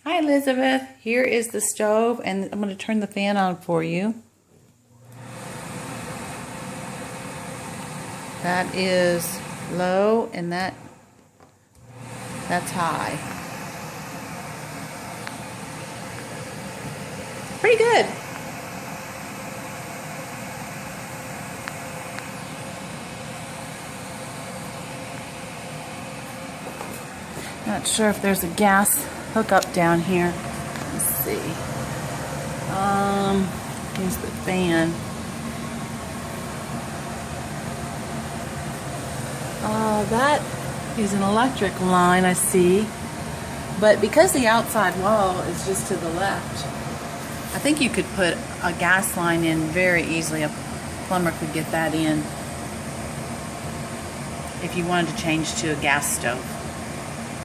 Hi Elizabeth, here is the stove and I'm going to turn the fan on for you. That is low and that's high. Pretty good. Not sure if there's a gas hookup down here. Let's see. Here's the fan. That is an electric line, I see. But because the outside wall is just to the left, I think you could put a gas line in very easily. A plumber could get that in if you wanted to change to a gas stove.